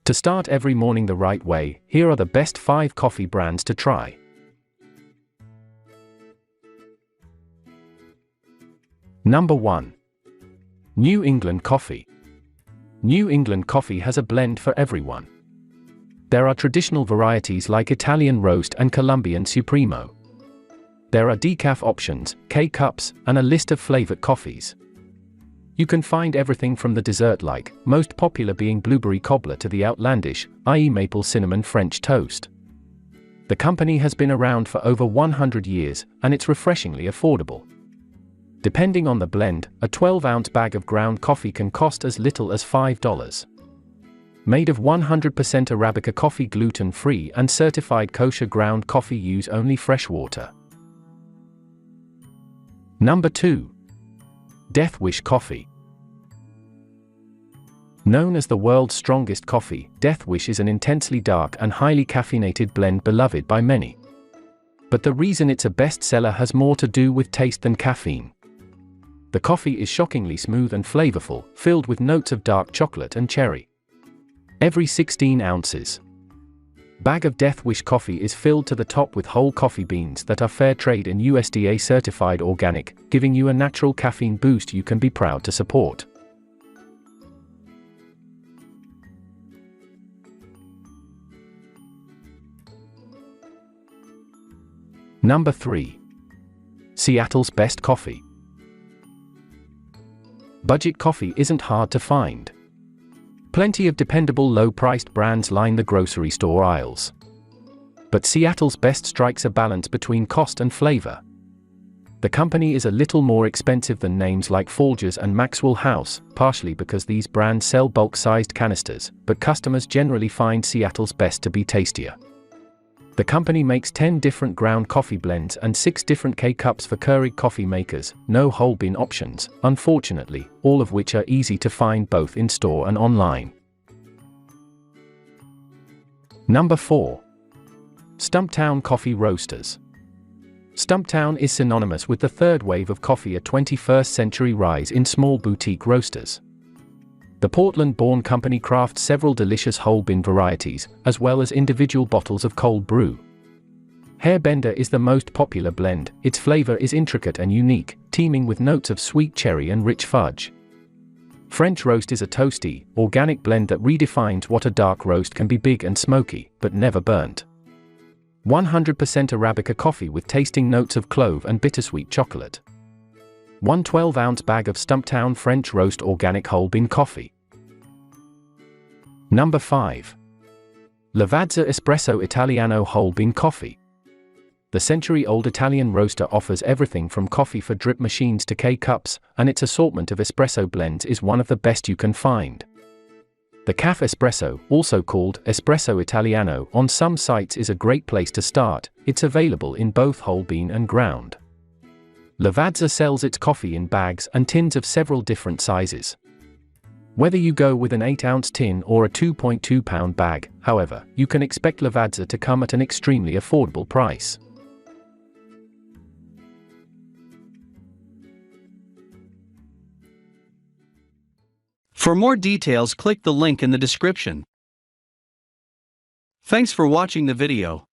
To start every morning the right way, here are the best 5 coffee brands to try. Number 1. New England Coffee. New England Coffee has a blend for everyone. There are traditional varieties like Italian Roast and Colombian Supremo. There are decaf options, K-Cups, and a list of flavored coffees. You can find everything from the dessert-like, most popular being blueberry cobbler, to the outlandish, i.e. maple cinnamon French toast. The company has been around for over 100 years, and it's refreshingly affordable. Depending on the blend, a 12-ounce bag of ground coffee can cost as little as $5. Made of 100% Arabica coffee, gluten-free and certified kosher ground coffee, use only fresh water. Number 2. Death Wish Coffee. Known as the world's strongest coffee, Death Wish is an intensely dark and highly caffeinated blend beloved by many. But the reason it's a bestseller has more to do with taste than caffeine. The coffee is shockingly smooth and flavorful, filled with notes of dark chocolate and cherry. Every 16 ounces. Bag of Death Wish coffee is filled to the top with whole coffee beans that are fair trade and USDA certified organic, giving you a natural caffeine boost you can be proud to support. Number 3. Seattle's Best Coffee. Budget coffee isn't hard to find. Plenty of dependable low-priced brands line the grocery store aisles. But Seattle's Best strikes a balance between cost and flavor. The company is a little more expensive than names like Folgers and Maxwell House, partially because these brands sell bulk-sized canisters, but customers generally find Seattle's Best to be tastier. The company makes 10 different ground coffee blends and 6 different K-Cups for Keurig coffee makers, no whole bean options, unfortunately, all of which are easy to find both in store and online. Number 4. Stumptown Coffee Roasters. Stumptown is synonymous with the third wave of coffee, a 21st century rise in small boutique roasters. The Portland-born company crafts several delicious whole bean varieties, as well as individual bottles of cold brew. Hairbender is the most popular blend. Its flavor is intricate and unique, teeming with notes of sweet cherry and rich fudge. French Roast is a toasty, organic blend that redefines what a dark roast can be: big and smoky, but never burnt. 100% Arabica coffee with tasting notes of clove and bittersweet chocolate. 1 12-ounce bag of Stumptown French Roast organic whole bean coffee. Number 5. Lavazza Espresso Italiano whole bean coffee. The century-old Italian roaster offers everything from coffee for drip machines to K-Cups, and its assortment of espresso blends is one of the best you can find. The Cafe Espresso, also called Espresso Italiano on some sites, is a great place to start. It's available in both whole bean and ground. Lavazza sells its coffee in bags and tins of several different sizes. Whether you go with an 8-ounce tin or a 2.2-pound bag, however, you can expect Lavazza to come at an extremely affordable price. For more details, click the link in the description. Thanks for watching the video.